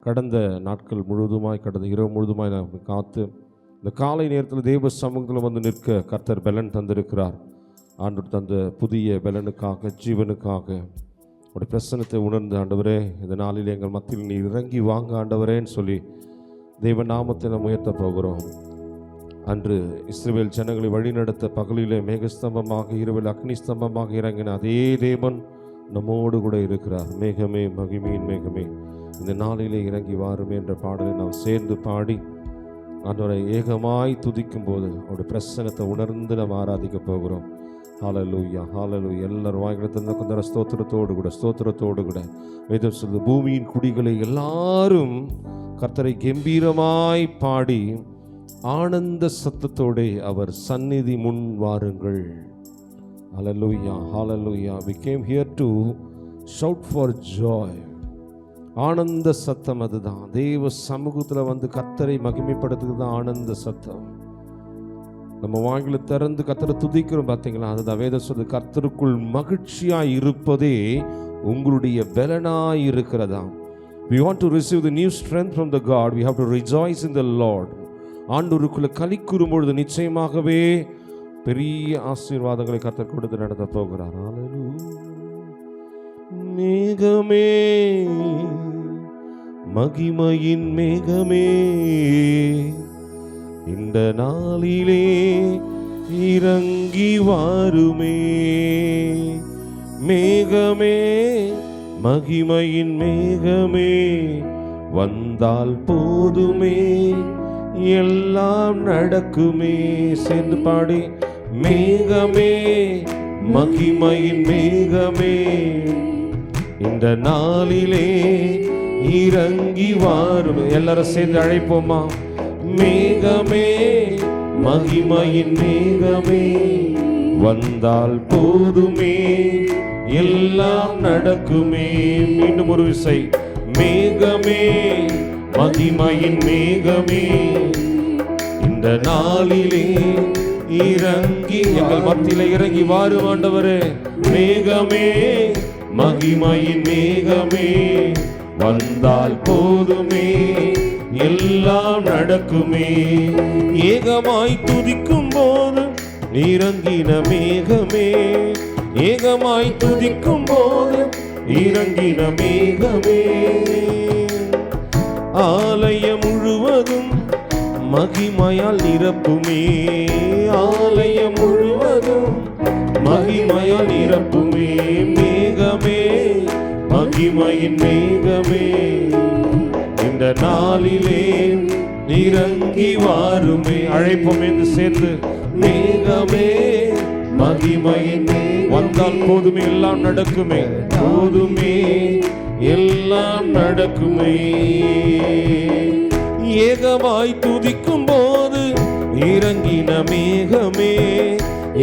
கடந்த நாட்கள் முழுவதுமாய், கடந்த இரவு முழுவதுமாய் நாம் காத்து இந்த காலை நேரத்தில் தேவ சமூகத்தில் வந்து நிற்க கர்த்தர் பலன் தந்திருக்கிறார். ஆண்டவர் தந்த புதிய பலனுக்காக, ஜீவனுக்காக உடைய பிரசனத்தை உணர்ந்து, ஆண்டவரே இந்த நாளில் எங்கள் மத்தியில் நீ இறங்கி வாங்க ஆண்டவரேன்னு சொல்லி தேவ நாமத்தை நாம் உயர்த்த போகிறோம். அன்று இஸ்ரவேல் ஜனங்களை வழிநடத்த பகலிலே மேகஸ்தம்பமாக, இரவில் அக்னி ஸ்தம்பமாக இறங்கின அதே தேவன் நம்மோடு கூட இருக்கிறார். மேகமே, மகிமையின் மேகமே, இந்த நாளிலே இறங்கி வாருமே என்ற பாடலை நாம் சேர்ந்து பாடி ஆண்டவரை ஏகமாய் துதிக்கும் போது அவருடைய பிரசனத்தை உணர்ந்து நாம் ஆராதிக்க போகிறோம். ஹல்லேலூயா, ஹல்லேலூயா. எல்லாரும் வாய்களை தந்த கொஞ்சம் ஸ்தோத்திரத்தோடு கூட வேதம் சொல்லுது, பூமியின் குடிகளை எல்லாரும் கர்த்தரை கம்பீரமாய் பாடி ஆனந்த சத்தத்தோடு அவர் சந்நிதி முன் வாருங்கள். ஹல்லேலூயா, ஹல்லேலூயா. We came here to shout for joy. ஆனந்த சத்தம் அதுதான். தேவ சமூகத்தில் வந்து கர்த்தரை மகிமைப்படுத்துறது தான் ஆனந்த சத்தம். நம்ம வாயில திறந்து கர்த்தரை துதிக்கிறோம் பார்த்தீங்களா, அதுதான் வேதம் சொல்லுது, கர்த்தருக்குள் மகிழ்ச்சியாய் இருப்பதே உங்களுடைய பலனாய் இருக்கிறதா. We want to receive the new strength from the God. We have to rejoice in the Lord. ஆண்டவருக்குள்ள களி கூறும் பொழுது நிச்சயமாகவே பெரிய ஆசீர்வாதங்களை கர்த்தர் கொடுத்து நடத்த போகிறார். மேகமே, மகிமையின் மேகமே, இந்த நாளிலே இறங்கி வாருமே. மேகமே, மகிமையின் மேகமே, வந்தால் போதுமே, எல்லாம் நடக்குமே. சேர்ந்து பாடி, மேகமே, மகிமையின் மேகமே, இந்த நாளிலே இறங்கி வாரும். எல்லாரும் சேர்ந்து அழைப்போமா? மேகமே, மகிமையின் மேகமே, வந்தால் போதுமே, எல்லாம் நடக்குமே. மீண்டும் ஒரு விசை, மேகமே, மகிமையின் மேகமே, இந்த நாளிலே இறங்கி எங்கள் மத்தியில இறங்கி வாரும் ஆண்டவரே. மேகமே, மகிமையின் மேகமே, வந்தால் போதுமே, எல்லாம் நடக்குமே. ஏகமாய் துதிக்கும் போது இறங்கின மேகமே, ஏகமாய் துதிக்கும் போது இறங்கின மேகமே, ஆலயம் முழுவதும் மகிமையால் நிரப்புமே. ஆலயம் முழுவதும் மகிமையால் நிரப்புமே. மேகமே, மகிமையின் மேகமே, இந்த நாளிலே இறங்கி வாருமே. அழைப்போம் என்று சேர்ந்து, மேகமே, மகிமையின் வந்தால் போதுமே, எல்லாம் நடக்குமே. போதுமே, எல்லாம் நடக்குமே. ஏகமாய் துதிக்கும் போது இறங்கின மேகமே,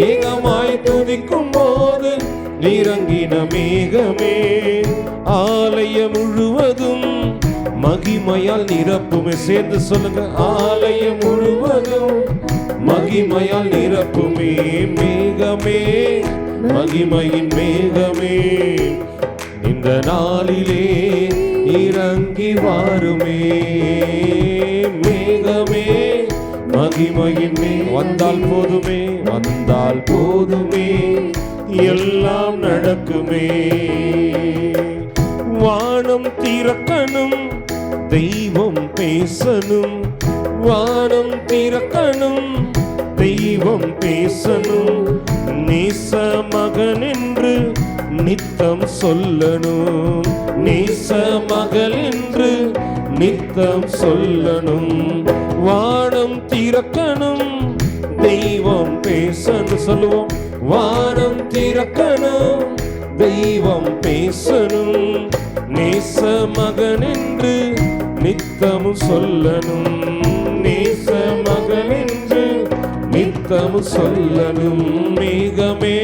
ஏகமாய் துதிக்கும் போது இறங்கின மேகமே, ஆலயம் முழுவதும் மகிமையால் நிரப்புமே. சேர்ந்து சொல்லுங்க, ஆலயம் முழுவதும் மகிமையால் நிரப்புமே. மேகமே, மகிமையின் மேகமே, இந்த நாளிலே இறங்கி வாருமே. மேகமே, மகிமையின் வந்தால் போதுமே, வந்தால் போதுமே, எல்லாம் நடக்குமே. வானம் திறக்கணும், தெய்வம் பேசணும். வானம் திறக்கணும், தெய்வம் பேசணும். நேச மகன் என்று நித்தம் சொல்லணும். நேச மகள் என்று நித்தம் சொல்லணும். வானம் திறக்கணும், தெய்வம் பேசணும். சொல்லுவோம், வானம் திறக்கணும், தெய்வம் பேசணும். நேச மகன் என்று நித்தம் சொல்லணும். நேச மகன் என்று நித்தம் சொல்லணும். மேகமே,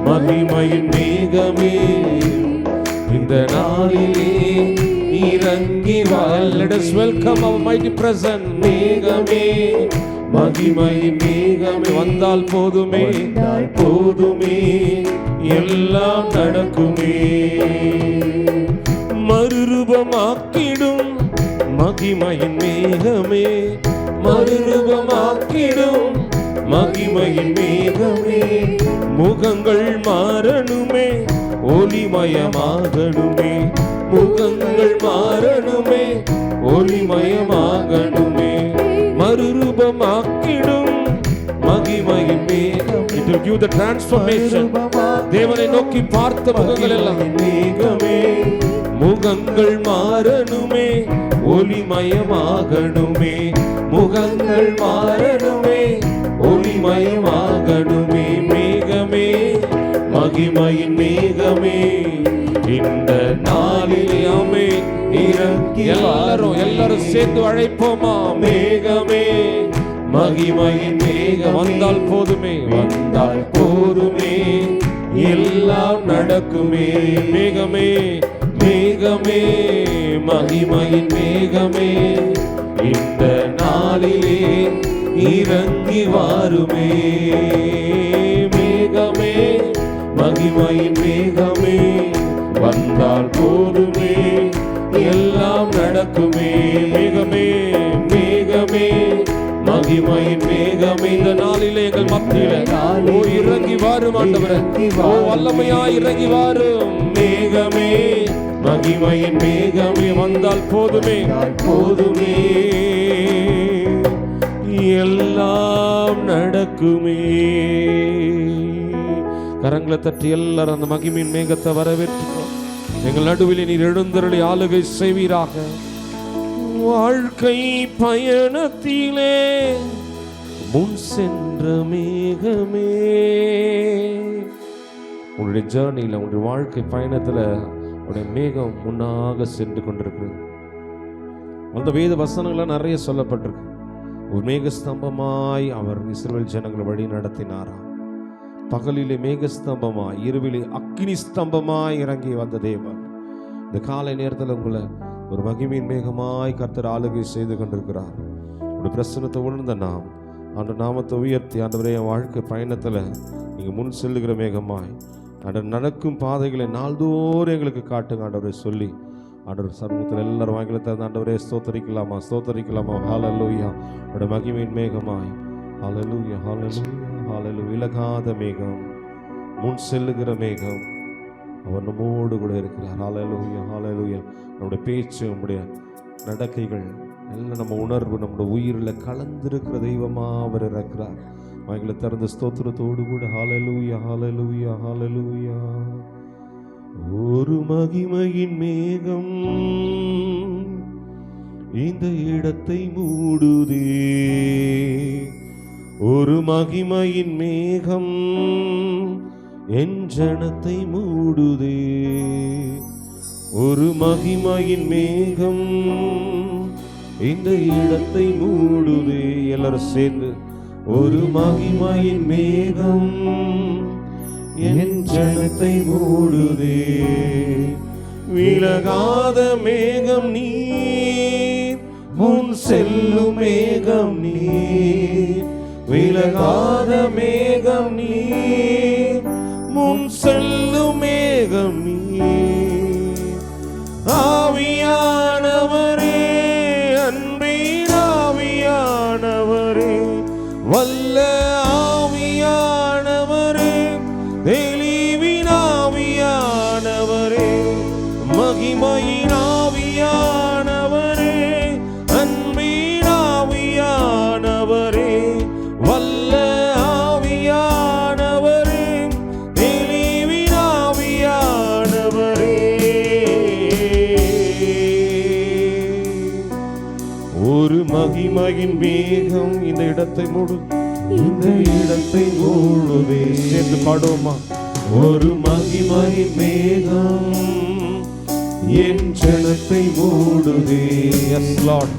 மகிமையின் மேகமே, இந்த நாளிலே இறங்கி வா. Let us welcome our mighty presence. மேகமே, மகிமையின் மேகமே, வந்தால் போதுமே, போதுமே, எல்லாம் நடக்குமே. மறுரூபமாக்கிடும் மகிமையின் மேகமே மறுரூபமாக்கிடும் மகிமையின் மேகமே முகங்கள் மாறணுமே ஒளிமயமாகணுமே முகங்கள் மாறணுமே ஒளிமயமாகணுமே மறுரூபமாக்கிடும் மகிமையின் மேகம். It will give the transformation. தேவனை நோக்கி பார்த்த முகங்கள் எல்லாம் மேகமே முகங்கள் மாறணுமே ஒளிமயமாகணுமே முகங்கள் மாறணுமே ஒளிமயமாகணுமே மேகமே மகிமையின் மேகமே இந்த நாளிலே ஆமென் இறங்கி எல்லாரும் சேர்ந்து அழைப்போமா மேகமே மகிமையின் மேகம் வந்தால் போதுமே வந்தால் போதுமே எல்லாம் நடக்குமே மேகமே மேகமே மகிமையின் மேகமே இந்த நாளிலே இறங்கி வாருமே மேகமே மகிமையின் மேகமே வந்தால் போதுமே எல்லாம் நடக்குமே மேகமே மேகமே மகிமையின் மேகமே இந்த நாளிலே எங்கள் மத்தியிலே ஓ இறங்கி வாரும் ஆண்டவரே ஓ வல்லமையா இறங்கி வாரும் மேகமே மகிமையின் மேகமே வந்தால் போதுமே போதுமே எல்லாம் நடக்குமே. கரங்களை தட்டி எல்லாரும் அந்த மகிமையின் மேகத்தை வரவேற்கிறோம். எங்கள் நடுவில் நீர் எழுந்தருளி ஆளுகை செய்வீராக. வாழ்க்கை பயணத்திலே முன் சென்ற மேகமே உங்களுடைய ஜேர்னியில் உங்களுடைய வாழ்க்கை பயணத்தில் உடைய மேகம் முன்னாக சென்று கொண்டிருக்கு. அந்த வேத வசனங்கள்லாம் நிறைய சொல்லப்பட்டிருக்கு. ஒரு மேகஸ்தம்பமாய் அவர் இஸ்ரவேல் ஜனங்களை வழி நடத்தினாராம். பகலிலே மேகஸ்தம்பமாய் இரவிலே அக்கினி ஸ்தம்பமாய் இறங்கி வந்த தேவன் இந்த காலை நேரத்தில் உங்களை ஒரு மகிமையின் மேகமாய் கர்த்தர் ஆளுகை செய்து கொண்டிருக்கிறார். ஒரு பிரசன்னத்தை உணர்ந்த நாம் அந்த நாமத்தை உயர்த்தி ஆண்டவரே என் வாழ்க்கை பயணத்தில் நீங்கள் முன் செல்லுகிற மேகமாய் நடக்கும் பாதைகளை நாள்தோறும் எங்களுக்கு காட்டுங்க ஆண்டவரை சொல்லி ஆண்டவர் சமூகத்தில் எல்லாரும் வாங்கில தந்த ஆண்டவரே ஸ்தோத்தரிக்கலாமா ஸ்தோத்தரிக்கலாமா. ஹல்லேலூயா. அவருடைய மகிமையின் மேகமாய் ஹல்லேலூயா ஹல்லேலூயா ஹல்லேலூயா. விலகாத மேகம் முன் செல்லுகிற மேகம் அவர் நம்மோடு கூட இருக்கிறார். ஹல்லேலூயா ஹல்லேலூயா. நம்முடைய பேச்சு நம்முடைய நடக்கைகள் எல்லாம் நம்ம உணர்வு நம்முடைய உயிரில் கலந்திருக்கிற தெய்வமாக அவர் இருக்கிறார். வாய்களை திறந்த ஸ்தோத்திரத்தோடு கூட ஹல்லேலூயா ஹல்லேலூயா ஹல்லேலூயா. ஒரு மகிமையின் மேகம் இந்த இடத்தை மூடுதே. ஒரு மகிமையின் மேகம் என் ஜனத்தை மூடுதே. ஒரு மகிமையின் மேகம் இந்த இடத்தை மூடுதே. எல்லாரும் சேர்ந்து ஒரு மகிமையின் மேகம் என் ஜனத்தை மூடுதே. விலகாத மேகம் நீர் முன் செல்லும் மேகம் நீர். விலகாத மேகம் நீர் முன் செல்லும் மேகம் நீர். ஆவியானவரே அன்பின் ஆவியானவரே வல்ல ஆவியானவரே தெளிவின் ஆவியானவரே மகிமையின் ஆவியானவரே அன்பின் ஆவியானவரே வல்ல ஆவியானவரே தெளிவின் ஆவியானவரே. ஒரு மகிமையின் மேகம் இந்த இடத்தை மூடும். இந்த இடத்தை மூடுவே. சேர்ந்து பாடுவோமா. ஒரு மகிமையின் மேகம் என் ஜனத்தை மூடுவே. S Lord.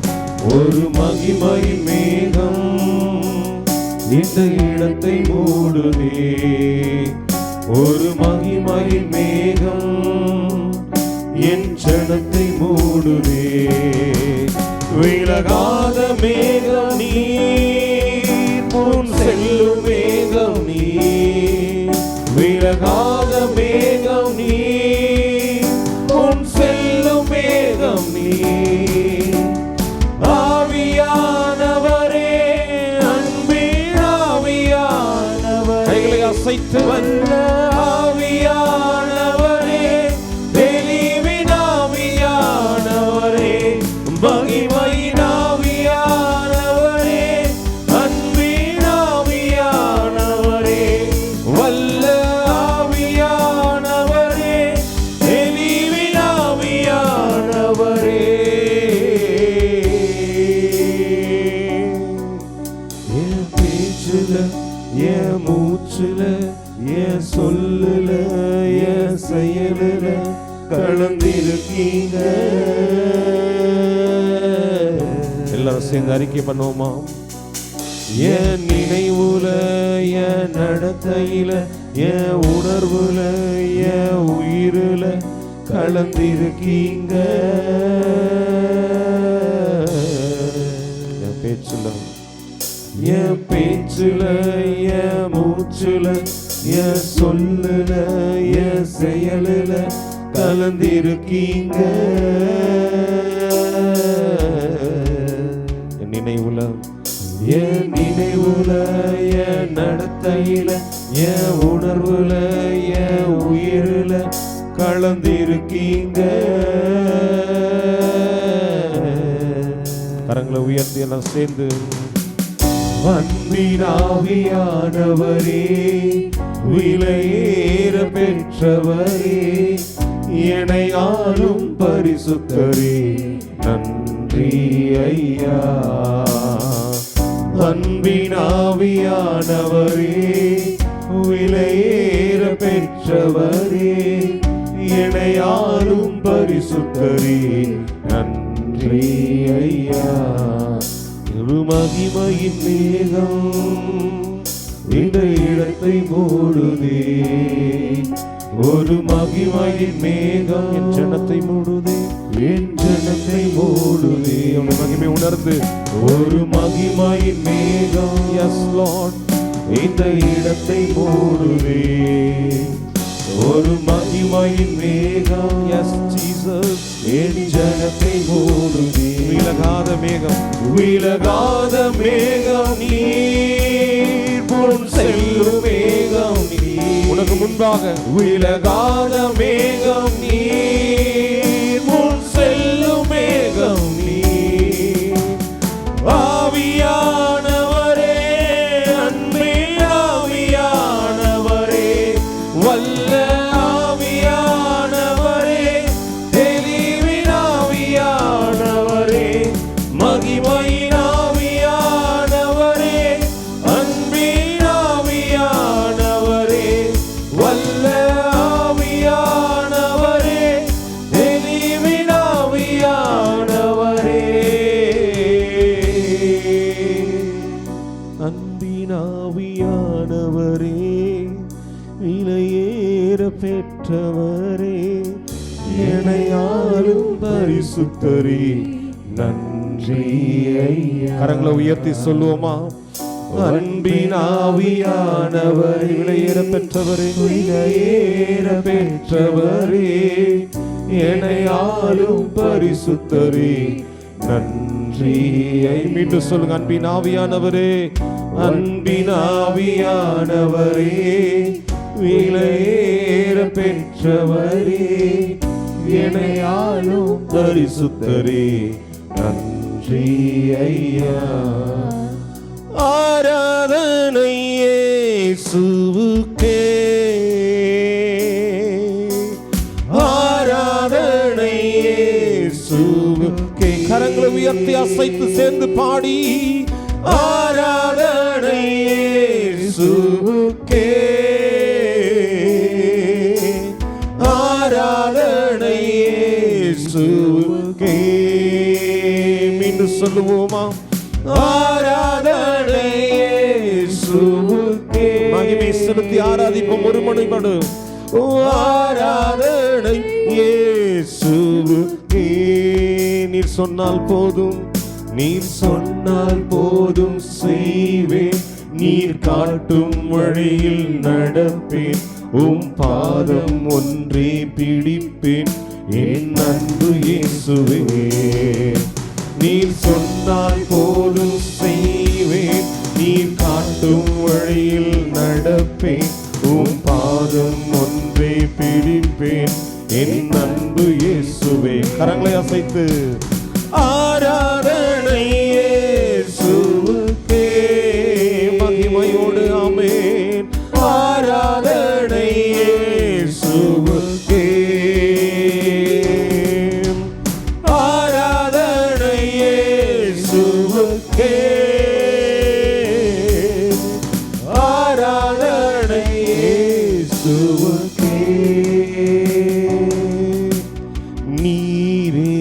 ஒரு மகிமையின் மேகம் இந்த இடத்தை மூடுவே. ஒரு மகிமையின் மேகம் என் ஜனத்தை மூடுவே. விலகாத மேகம் நீர் முன் செல்லும் மேகம் நீர். விலகாத மேகம் நீர் முன் செல்லும் மேகம் நீர். அசைத்து வல்ல ஆவியானவரே, தெளிவின் ஆவியானவரே, மகிமையின் ஆவியானவரே, அன்பின் ஆவியானவரே, வல்ல ஆவியானவரே, தெளிவின் ஆவியானவரே, என் பேச்சுல, என் மூச்சுல, என் சொல்லுல, என் செயலுல கலந்திருக்கீங்க. எல்லாரும் சேர்ந்து அறிக்கை பண்ணுவோமா? என் நினைவுல, என் நடத்தையில, என் உணர்வுல, என் உயிருல கலந்திருக்கீங்க. என் பேச்சுல, என் பேச்சுல, என் மூச்சுல, என் சொல்லுல, என் செயலுல கலந்திருக்கீங்க. என் நினைவுல, என் நினைவுல, என் நடத்தையில, என் உணர்வுல, என் உயிருல கலந்திருக்கீங்க. கரங்களை உயர்த்தி எல்லாம் சேர்ந்து அன்பின் ஆவியானவரே, விலையேற பெற்றவரே, என்னை ஆளும் பரிசுத்தரே, நன்றி ஐயா. அன்பின் ஆவியானவரே, விலையேற பெற்றவரே, என்னை ஆளும் பரிசுத்தரே, நன்றி ஐயா. ஒரு மகிமையின் மேகம் இந்த இடத்தை மூடுதே, ஒரு மகிமையின் மேகம் என் ஜனத்தை மூடுதே, என் ஜனத்தை மூடுதே. அவருடைய மகிமை உணர்ந்து ஒரு மகிமையின் மேகம், எஸ் லார்ட், இந்த இடத்தை மூடுதே. ஒரு மகிமையின் மேகம், எஸ் ஜீசஸ், என் ஜனத்தை மூடுதே. விலகாத மேகம், விலகாத மேகம் நீர், பொன் செல்லும் மேகம் நீர். உனக்கு முன்பாக விலகாத மேகம் நீர், பொன் செல்லும் மேகம் நீர். ஆவியானவரே, அன்பின் ஆவியானவரே, வல்ல ஆவியானவரே, தெளிவின் ஆவியானவரே, மகிமையின் ஆவியானவரே, அன்பின் ஆவியானவரே, வல்ல ஆவியானவரே, தெளிவின் ஆவியானவரே, அன்பின் ஆவியானவரே, விலையேற பெற்றவரே, என்னை ஆளும் பரிசுத்தரே, நன்றி ஐயா. கரங்களை உயர்த்தி சொல்லுவோமா? அன்பின் ஆவியானவரே, விலையேற பெற்றவரே, விலையேற பெற்றவரே, என்னை ஆளும் பரிசுத்தரே, நன்றி ஐயா. மீண்டும் சொல்லுங்க. அன்பின் ஆவியானவரே, அன்பின் ஆவியானவரே, விலையேற பெற்றவரே, என்னை ஆளும் பரிசுத்தரே, நன்றி ஐயா. ஆராதனை இயேசுவுக்கே, ஆராதனை இயேசுவுக்கே. கரங்களை உயர்த்தி அசைத்து சேர்ந்து பாடி ஆராதனை இயேசுவுக்கே, ஆராதனை இயேசுவுக்கே. மீண்டும் சொல்லுவோமா? ஆராதனை இயேசுவுக்கே. மகிமை செலுத்தி ஆராதிப்போம் ஒரு மணிபடு. ஆராதனை இயேசுவுக்கே. நீர் சொன்னால் போதும், நீர் சொன்னால் போதும் செய்வேன், நீர் காட்டும் வழியில் நடப்பேன், உம் பாதம் ஒன்றே பிடிப்பேன், என் அன்பு இயேசுவே. நீர் சொன்னால் போதும் செய்வேன், நீர் காட்டும் வழியில் நடப்பேன், கரங்களை அசைத்து ஆராதனை இயேசுவுக்கே, மகிமையோடு ஆமென். ஆராதனை இயேசுவுக்கே, ஆராதனை இயேசுவுக்கே, ஆராதனை இயேசுவுக்கே. நீரே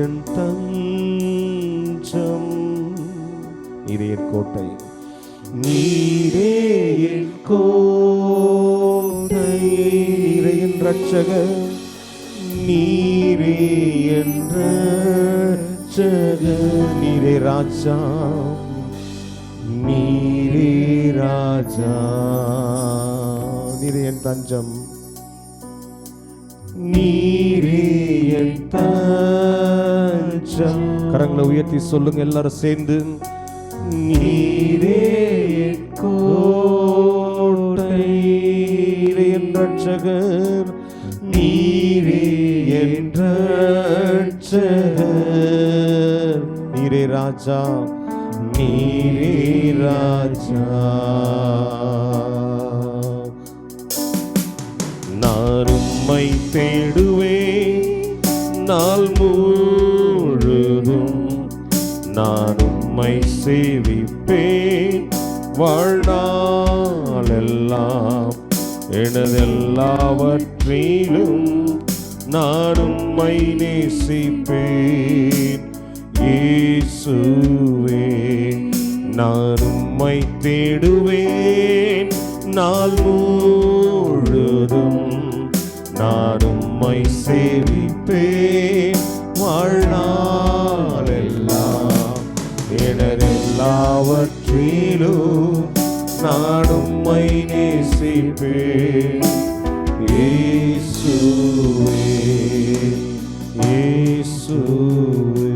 என் தஞ்சம், நீரே என் கோட்டை, நீரே என் கோட்டை, நீரே என் ரட்சகர், நீரே என் ரட்சகர், நீரே ராஜா, நீரே ராஜா, நீரே என் தஞ்சம், நீரே என் தஞ்சம். கரங்களை உயர்த்தி சொல்லுங்க எல்லாரும் சேர்ந்து. நீரே என் கோட்டை, நீரே என் ரட்சகர், நீரே என் ரட்சகர், நீரே ராஜா, நீரே ராஜா. நான் உம்மை தேடுவேன் நாள் முழுதும், நான் உம்மை சேவிப்பேன் வாழ்நாளெல்லாம், எனதெல்லாவற்றிலும் நான் உம்மை நேசிப்பேன் இயேசுவே. நான் உம்மை தேடுவேன் நாள் முழுதும், நான் உம்மை சேவிப்பேன் வாழ்நாளெல்லாம், எனதெல்லாவற்றிலும் நான் உம்மை நேசிப்பேன் இயேசுவே, இயேசுவே,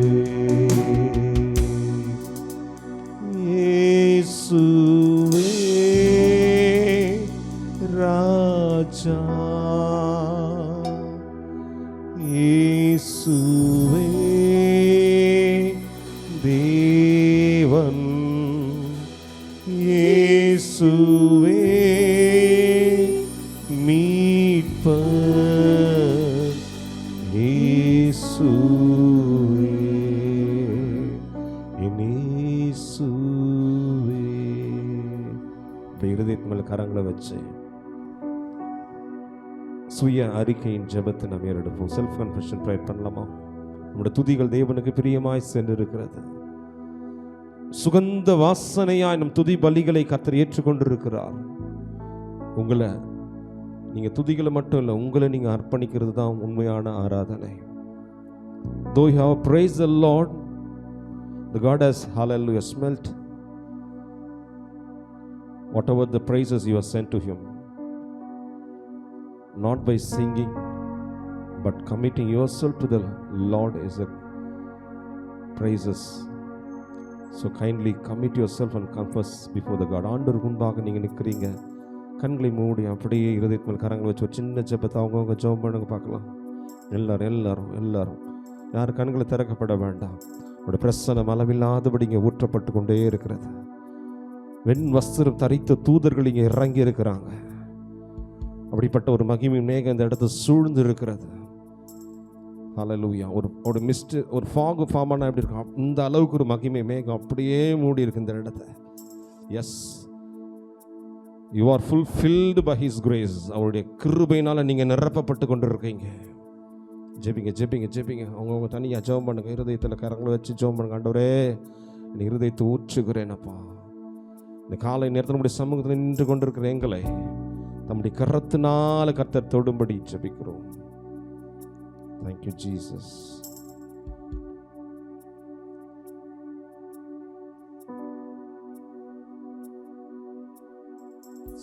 இயேசுவே ராஜா, இயேசுவே தேவன், இயேசுவே மீட்பர், இயேசுவே என் இயேசுவே. இருதயத்து மேல கரங்களை வச்சு சுய அறிக்கையின் ஜெபத்தை நாம் ஏறெடுப்போம். செல்ஃப் கன்ஃபெஷன் ப்ரேயர் பண்ணலாமா? நம்முடைய துதிகள் தேவனுக்கு பிரியமாய் சென்றிருக்கிறது. சுகந்த வாசனையாய் நம் துதி பலிகளை கர்த்தர் ஏற்றுக்கொண்டிருக்கிறார். உங்களை நீங்க துதிகளை மட்டும் இல்லை, உங்களை நீங்க அர்ப்பணிக்கிறது தான் உண்மையான ஆராதனை. Though you have praised the Lord, the God has hallelujah smelt whatever the praises you have sent to him, not by singing but committing yourself to the Lord is a praises. So kindly commit yourself and confess before the God. ஆண்டவருக்கு முன்பாக நீங்க நிற்கிறீங்க, கண்களை மூடி அப்படியே இருதயத்து மேல் கரங்களை வச்சு ஒரு சின்ன ஜெபத்தை அவங்கவுங்க ஜெபம் பண்ணுங்க பார்க்கலாம். எல்லாரும் எல்லாரும் எல்லாரும் யார் கண்களை திறக்கப்பட வேண்டாம். அவருடைய பிரசன்னம் அளவில்லாதபடி இங்கே ஊற்றப்பட்டு கொண்டே இருக்கிறது. வெண் வஸ்திரம் தரித்த தூதர்கள் இங்கே இறங்கி இருக்கிறாங்க. அப்படிப்பட்ட ஒரு மகிமை மேகம் இந்த இடத்தை சூழ்ந்து இருக்கிறது. ஹல்லேலூயா. ஒரு மிஸ்ட் ஒரு ஃபாக் ஃபார்ம் ஆனால் எப்படி இருக்கும், இந்த அளவுக்கு ஒரு மகிமை மேகம் அப்படியே மூடி இருக்கு இந்த இடத்தை. Yes, you are fulfilled by his grace. அவருடைய கிருபையினால நீங்கள் நிரப்பப்பட்டு கொண்டு இருக்கீங்க. ஜெபிங்க ஜெபிங்க ஜெபிங்க. அவங்கவுங்க தனியாக ஜெபம் பண்ணுங்க. இருதயத்தில் கரங்களை வச்சு ஜெபம் பண்ணுங்க. ஆண்டவரே, என் இருதயத்தை ஊற்றுகிறேனப்பா. இந்த காலை நேரத்தில் நம்முடைய சமூகத்தில் நின்று கொண்டிருக்கிற எங்களை நம்முடைய கரத்தினால கர்த்தர் தொடும்படி ஜெபிக்கிறோம். Thank you Jesus.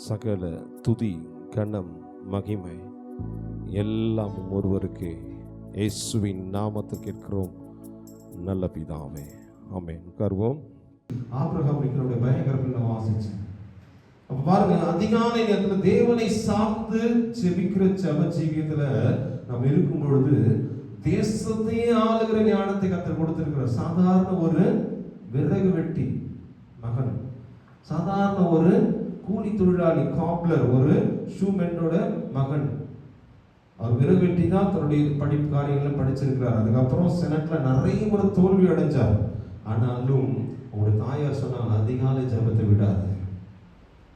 சகல துதி கனம் மகிமை எல்லாம் ஒருவருக்கு இயேசுவின் நாமத்தில் கேட்கிறோம் நல்ல பிதாவே, ஆமென். உட்காருவோம். ஆபிரகாம் இருக்கிறவருடைய பயங்கரத்தில் நம்ம வாசிச்சோம். அப்ப பாருங்க, அதிகாலை நேரத்தில் தேவனை சார்ந்து ஜெபிக்கிற ஜெப ஜீவியத்துல நாம் இருக்கும் பொழுது தேசத்தையே ஆளுகிற ஞானத்தை கர்த்தர் கொடுத்திருக்கிறார். சாதாரண ஒரு விறகு வெட்டி மகன், சாதாரண ஒரு கூலி தொழிலாளி காப்லர், ஒரு ஷூமென்னோட மகன். அவர் விறகு வெட்டி தான் தன்னுடைய படிப்பு காரியங்களை படிச்சிருக்கிறார். அதுக்கப்புறம் செனட்ல நிறைய முறை தோல்வி அடைஞ்சார். ஆனாலும் அவங்களுடைய தாயார் சொன்னாங்க, அதிகாலை ஜெபத்தை விடாது.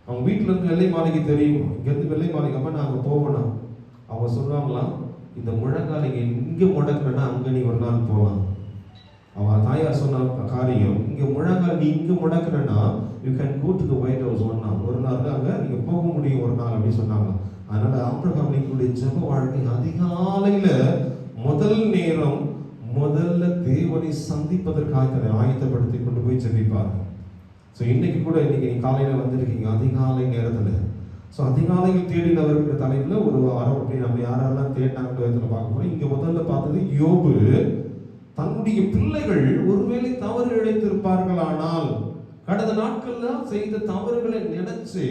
அவங்க வீட்டில் இருந்து வெள்ளை மாளிகை தெரியும், இங்கேருந்து வெள்ளை மாளிகை அப்போ நாங்கள் போகணும். அவங்க சொல்லுவாங்களாம், இந்த முழங்காலை இங்கே முடக்கணுன்னா அங்கே நீ ஒரு நாள் போகலாம். அவன் தாயார் சொன்ன காரியம், இங்கே முழங்கால் நீ இங்கே முடக்கணுன்னா you can go to the White House one நாள், ஒரு நாள் அங்கே நீங்கள் போக முடியும் ஒரு நாள் அப்படின்னு சொன்னாங்க. அதனால ஆபிரகாம் லிங்கனுடைய ஜெப வாழ்க்கை அதிகாலையில் முதல் நேரம் முதல்ல தேவனை சந்திப்பதற்காக தன்னை ஆயத்தப்படுத்தி கொண்டு போய் ஜெபிப்பார். ஸோ இன்னைக்கு கூட இன்னைக்கு நீ காலையில் வந்திருக்கீங்க அதிகாலை நேரத்தில். ஸோ அதிகாலையில் தேடினவர்கிற தலைப்பில் ஒரு வாரம் அப்படி நம்ம யாரெல்லாம் தேடினாங்க பார்க்க போகிறோம். இங்கே முதல்ல பார்த்தது யோபு தன்னுடைய பிள்ளைகள் ஒருவேளை தவறு இழைத்திருப்பார்களானால் கடந்த நாட்கள்ல செய்த தவறுகளை நினைச்சு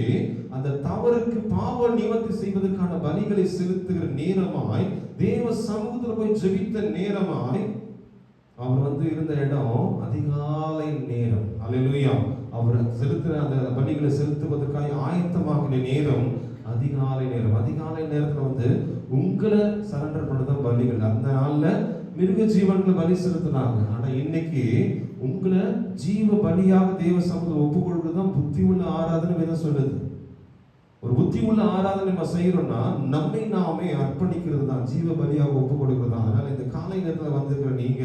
அந்த தவறுக்கு பாவ நிவர்த்தி செய்வதற்கான பலிகளை செலுத்துகிற நேரமாய், தேவ சமூகத்துல போய் ஜெபித்த நேரமாய் அவர் இருந்த இடம் அதிகாலை நேரம். அல்லேலூயா. அவர் செலுத்துற அந்த பலிகளை செலுத்துவதற்காக ஆயத்தமாகின நேரம் அதிகாலை நேரம். அதிகாலை நேரத்துல உங்களை சரண்டர் பண்ணதான் பலிகள். அந்த நாள்ல மிருக ஜீவன்களை பலி செலுத்தினாங்க. ஆனா இன்னைக்கு உங்களை ஜீவ பலியாக தேவ சமூகத்தில் ஒப்புக்கொள்வதுதான் புத்தி உள்ள ஆராதனை வேதம் சொல்லுது. ஒரு புத்தி உள்ள ஆராதனை நம்ம செய்யறோம்னா நம்மை நாமே அர்ப்பணிக்கிறது தான், ஜீவ பலியாக ஒப்பு கொடுக்கிறது தான். அதனால இந்த காலை நேரத்தில் வந்திருக்கிற நீங்க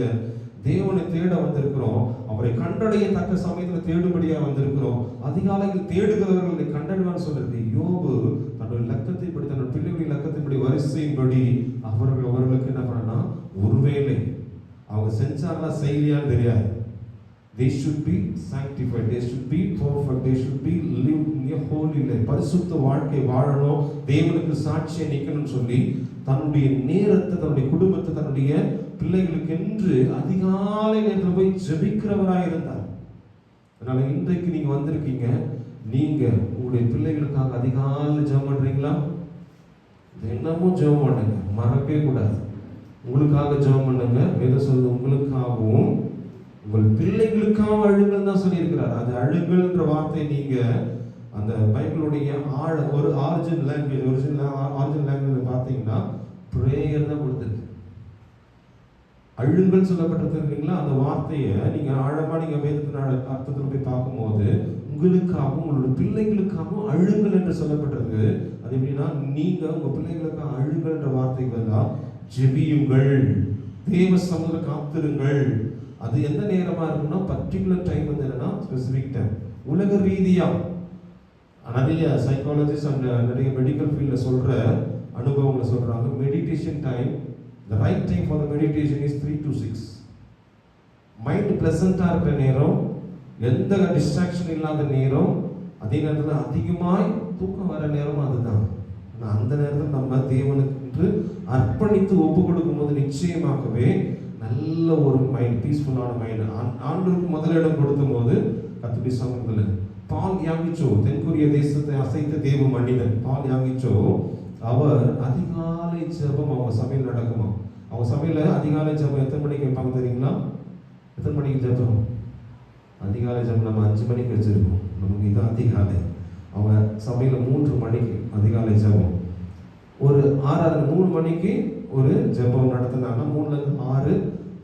தேவனை தேட வந்திருக்கிறோம், அவரை கண்டடைய தக்க சமயத்தில் தேடுபடியாக வந்திருக்கிறோம். அதிகாலையில் தேடுகிறவர்களை கண்டடைவான்னு சொல்றது. யோபு தன்னுடைய லக்கத்தின்படி, தன்னுடைய பிள்ளைகளுடைய லக்கத்தின்படி வரிசையின்படி அவர்களுக்கு என்ன பண்ணா, ஒருவேளை அவங்க செஞ்சாங்களா செய்யலையான்னு தெரியாது. They should be sanctified, they should be perfect, they should be living a holy life. பரிசுத்த வாழ்க்கை வாழணும், தேவனுக்கு சாட்சியை நிற்கணும்னு சொல்லி தன்னுடைய நேரத்தை, தன்னுடைய குடும்பத்தை, தன்னுடைய பிள்ளைகளுக்கு என்று அதிகாலை நேரத்தில் போய் ஜெபிக்கிறவராக இருந்தார். அதனால இன்றைக்கு நீங்க வந்திருக்கீங்க, நீங்க உங்களுடைய பிள்ளைகளுக்காக அதிகாலை ஜெபம் பண்றீங்களா? என்னமும் ஜெபம் பண்ணுங்க, மறக்கவே கூடாது. உங்களுக்காக ஜெபம் பண்ணுங்க. வேதம் சொல்லுது உங்களுக்காகவும் உங்கள் பிள்ளைகளுக்காக அழுங்கள் தான் சொல்லியிருக்கிறார். அது அழுங்கள்ன்ற வார்த்தை நீங்க அந்த பைபிளுடைய ஒரு ஆரிஜினல் லாங்குவேஜ் பார்த்தீங்கன்னா பிரேயர் தான் கொடுத்துருக்கு. அழுங்கள் சொல்லப்பட்டிருக்கீங்களா, அந்த வார்த்தையை நீங்க ஆழமா நீங்க வேதத்தின் அர்த்தத்தில் போய் பார்க்கும்போது உங்களுக்காகவும் உங்களுடைய பிள்ளைகளுக்காகவும் அழுங்கள் என்று சொல்லப்பட்டிருக்கு. அது எப்படின்னா, நீங்க உங்க பிள்ளைகளுக்காக அழுங்கள்ன்ற வார்த்தைக்கு எல்லாம் ஜெபியுங்கள், தேவ சமூகத்தில் காத்திருங்கள். அது எந்த நேரமா இருக்குன்னா பர்டிகுலர் டைம் என்னன்னா ஸ்பெசிபிக் டைம். உலக ரீதியா நிறைய சைக்காலஜிஸ்ட் அண்ட் நிறைய மெடிக்கல் ஃபீல்டில் சொல்ற அனுபவங்களை சொல்றாங்க. Meditation time, the right time for the meditation is 3 to 6. Mind பிளசண்டா இருக்கிற நேரம், எந்த டிஸ்ட்ராக்ஷன் இல்லாத நேரம், அதே நேரத்தில் அதிகமாய் தூக்கம் வர நேரம் அதுதான். அந்த நேரத்தில் நம்ம தேவனுக்கு அர்ப்பணித்து ஒப்பு கொடுக்கும் போது நிச்சயமாகவே நல்ல ஒரு மைண்ட், பீஸ்ஃபுல்லான மைண்ட். ஆண்டவருக்கு முதலிடம் கொடுத்தும் போது கர்த்தருடைய சமூகத்தில் பால் யாங்கிச்சோ, தென்கொரிய தேசத்தை அசைத்த தேவ மனிதன் பால் யாங்கிச்சோ, அவர் அதிகாலை ஜெபம் அவங்க சபையில் நடக்குமா. அவங்க சபையில் அதிகாலை ஜெபம் எத்தனை மணிக்கு வைப்பாங்க தெரியுங்களா? எத்தனை மணிக்கு ஜெபம்? அதிகாலை ஜெபம் நம்ம 5 மணிக்கு வச்சிருக்கோம், நமக்கு இது அதிகாலை. அவங்க சபையில் 3 மணிக்கு அதிகாலை ஜெபம். ஒரு 3 மணிக்கு ஒரு ஜெபம் நடத்தினாங்கன்னா 3லேருந்து 6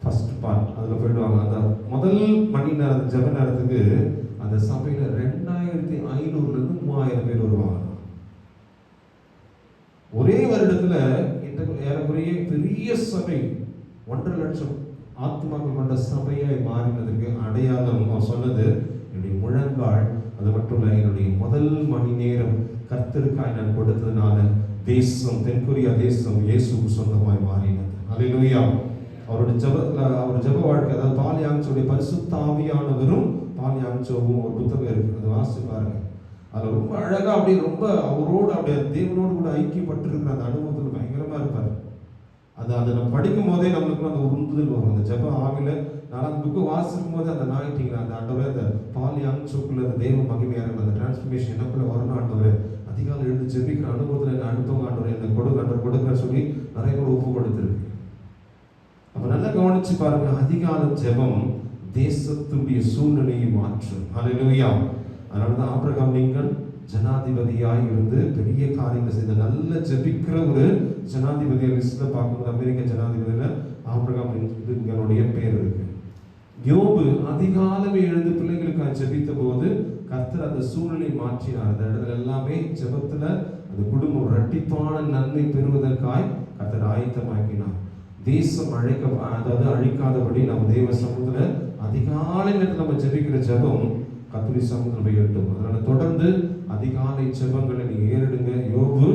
ஃபர்ஸ்ட் பார்ட் அதில் போயிடுவாங்க. அந்த முதல் மணி நேரம் ஜெப நேரத்துக்கு அந்த சபையில் 2500லேருந்து 3000 பேர் வருவாங்க. ஒரே வருடத்துல ஏறக்குறைய பெரிய சபை 1.5 லட்சம் ஆத்மாக்கள் கொண்ட சபையாய் மாறினதுக்கு அடையாளம் அவர் சொன்னது, என்னுடைய முழங்கால், அது மட்டும் இல்லை, என்னுடைய முதல் மணி நேரம் கர்த்தருக்காய் நான் கொடுத்ததுனால தேசம், தென்கொரியா தேசம் இயேசுவுக்கு சொந்தமாய் மாறினது. அல்லேலூயா. அவருடைய அவர் ஜெப வாழ்க்கை, அதாவது பால் யாங்சோடைய பரிசுத்த ஆவியானவரும் பால் யாங்சோவும் ஒரு புத்தகம் இருக்கு, அதை வாசிச்சு பாருங்க. அதில் ரொம்ப அழகா அப்படியே ரொம்ப அவரோடு அப்படியே தேவனோடு கூட ஐக்கியப்பட்டிருக்கிற அந்த அனுபவத்தில் பயங்கரமா இருப்பார். அதை நம்ம படிக்கும் போதே நம்மளுக்கு அந்த உந்துதல் வரும். அந்த ஜெப ஆவில நான் அந்த புக்கு வாசிக்கும் போது அந்த நாயிட்டீங்களா, அந்த ஆண்டவரே, அந்த பால் யாங்சோக்குள்ள அந்த தெய்வ மகிமையான அந்த டிரான்ஸ்ஃபர்மேஷன் எனக்குள்ள வரணும் ஆண்டவரே, அதிகாலை எழுந்து ஜெபிக்கிற அனுபவத்தில் என்ன அனுபவம் ஆண்டவரே, என்ன கொடுக்க சொல்லி நிறைய கூட ஒப்பு கொடுத்துருக்கு. அப்ப நல்லா கவனிச்சு பாருங்க, அதிகால ஜெபம் தேசத்துடைய சூழ்நிலையை மாற்றும். ஹல்லேலூயா. அதனாலதான் ஆபிரகாம் லிங்கன் ஜனாதிபதியாய் இருந்து பெரிய காரியங்களை செய்த நல்ல ஜெபிக்கிற ஒரு ஜனாதிபதியை லிஸ்ட்ல பார்க்கும்போது அமெரிக்க ஜனாதிபதியில ஆபிரகாம் லிங்கனுடைய பேர் இருக்கு. யோபு அதிகாலமே எழுந்து பிள்ளைகளுக்காக ஜெபித்த போது கர்த்தர் அந்த சூழ்நிலை மாற்றினார். அந்த இடத்துல எல்லாமே ஜெபத்துல அந்த குடும்பம் இரட்டிப்பான நன்மை பெறுவதற்காய் கர்த்தர் ஆயத்தமாக்கினார். தேசம் அழிக்காதபடி நம்ம தேவ சமூகத்துல அதிகாலை நேரத்தில் நம்ம ஜெபிக்கிற ஜெபம் கர்த்தருடைய சமூகத்தில் போய் எட்டும். அதனால தொடர்ந்து அதிகாலை ஜெபங்களை நீங்க ஏறெடுங்க. யோபு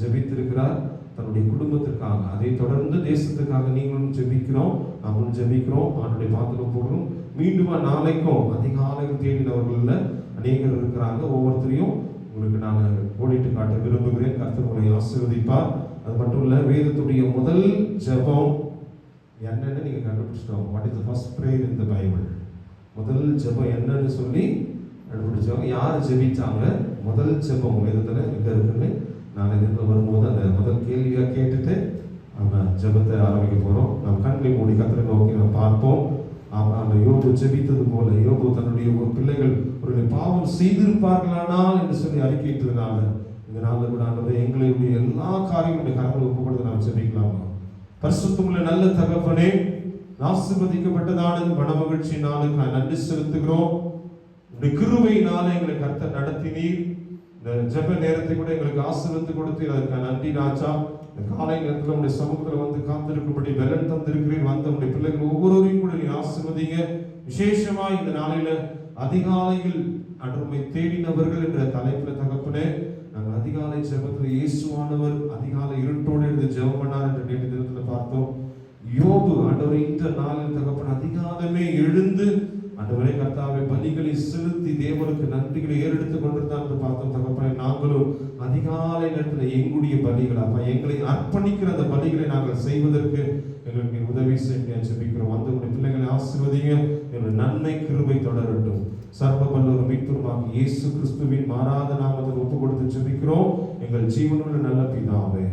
ஜெபித்திருக்கிறார் தன்னுடைய குடும்பத்திற்காக. அதை தொடர்ந்து தேசத்துக்காக நீங்களும் ஜெபிக்கிறோம், நம்மளும் ஜெபிக்கிறோம், அவனுடைய பாத்திரம் போடுறோம். மீண்டும் நாளைக்கும் அதிகாலையில் தேடினவர்கள்ல அநேகர் இருக்கிறாங்க. ஒவ்வொருத்தரையும் உங்களுக்கு நான் ஓடிட்டு காட்ட விரும்புகிறேன். கர்த்தர் உங்களை ஆசீர்வதிப்பார். அது மட்டும் இல்ல, வேதத்துடைய முதல் ஜெபம் என்னன்னு நீங்க கண்டுபிடிச்சிட்டோம். What is the first prayer in the Bible? முதல் ஜெபம் என்னன்னு சொல்லி கண்டுபிடிச்சவங்க யார் ஜெபிச்சாங்க? முதல் ஜெபம் வேதத்துல எங்க இருக்குன்னு நாளை தினத்துல வரும்போது அந்த முதல் கேள்வியா கேட்டுட்டு நம்ம ஜெபத்தை ஆரம்பிக்க போறோம். நம்ம கண்களை மூடி கர்த்தரை நோக்கி நம்ம பார்ப்போம். அந்த யோபு ஜெபித்தது போல யோபு தன்னுடைய பிள்ளைகள் ஒரு பாவம் செய்திருப்பார்களானால் என்று சொல்லி அறிக்கையிட்டதுனால இந்த நாளில் கூட ஆண்டவரே எங்களுடைய எல்லா காரியங்களுடைய கரங்களை ஒப்புக்கொடுத்து நாம் ஜெபிக்கலாமா? பரிசுத்தமுள்ள நல்ல தகப்பனே, ஆசீர்வதிக்கப்பட்டதான மனமகிழ்ச்சி நாளுக்கு நான் நன்றி செலுத்துகிறோம். உடைய கிருபையினால எங்களை கர்த்தர் நடத்தினீர். இந்த ஜெப நேரத்தை கூட எங்களுக்கு ஆசீர்வதித்து கொடுத்து அதற்கு நன்றி ராஜா. இந்த காலை நேரத்தில் உடைய சமூகத்தில் வந்து காத்திருக்கும்படி பலன் தந்திருக்கிறீர். வந்த உடைய பிள்ளைகள் ஒவ்வொருவரையும் கூட நீ ஆசீர்வதிங்க. விசேஷமா இந்த நாளில அதிகாலையில் அன்றுமை தேடினவர்கள் என்ற தலைப்புல தகப்பனே, நாங்கள் அதிகாலை ஜெபத்தில் இயேசுவானவர் அதிகாலை இருட்டோடு எழுந்து ஜெபம் பண்ணார் என்று நேற்று தினத்தில் பார்த்தோம். யோபு ஆண்டவரை இந்த நாளில் தகப்பன் அதிகாலமே எழுந்து ஆண்டவரே கர்த்தாவே பலிகளை செலுத்தி தேவனுக்கு நன்றிகளை ஏறெடுத்துக் கொண்டிருந்தான் என்று பார்த்தோம். தகப்பனை நாங்களும் அதிகாலை நேரத்தில் எங்களுடைய பலிகளாக எங்களை அர்ப்பணிக்கிற அந்த பலிகளை நாங்கள் செய்வதற்கு எங்களுக்கு உதவி செய்ய ஜெபிக்கிறோம். அந்த பிள்ளைகளை ஆசீர்வதிங்க. என்னுடைய நன்மை கிருபை தொடரட்டும். சர்வ வல்லவர் மீட்பருமாகிய இயேசு கிறிஸ்துவின் மாறாத நாமத்தில் ஒப்பு கொடுத்து ஜெபிக்கிறோம் எங்கள் ஜீவனுள்ள நல்ல பிதாவே,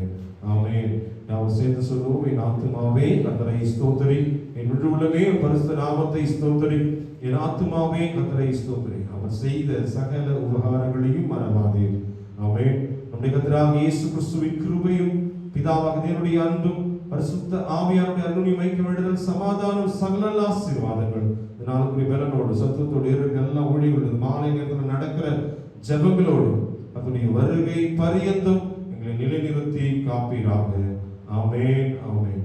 ஆமென். நாம் சேர்ந்து சொல்லுவோம், என் ஆத்துமாவே கர்த்தரை ஸ்தோத்திரி, என் முழு உள்ளமே பரிசுத்த நாமத்தை ஸ்தோத்திரி, என் ஆத்துமாவே கர்த்தரை ஸ்தோத்திரி, அவர் செய்த சகல உபகாரங்களையும் மறவாதே. ஆமென். நம்முடைய கர்த்தராகிய இயேசு கிறிஸ்துவின் கிருபையும் பிதாவாகிய தேவனுடைய அன்பும் பரிசுத்த ஆவியானுடைய அருளும் ஐக்கியமுடன் சமாதானம் சகல ஆசீர்வாதங்கள் நாளுக்குரிய பலனோடு சத்துவத்தோடு இருக்கிற எல்லா ஊழியர்களோடு மாலை நேரத்தில் நடக்கிற ஜெபங்களோடு அதனுடைய வருகை பரியந்தம் எங்களை நிலைநிறுத்தி காப்பீராக. ஆமென், ஆமென்.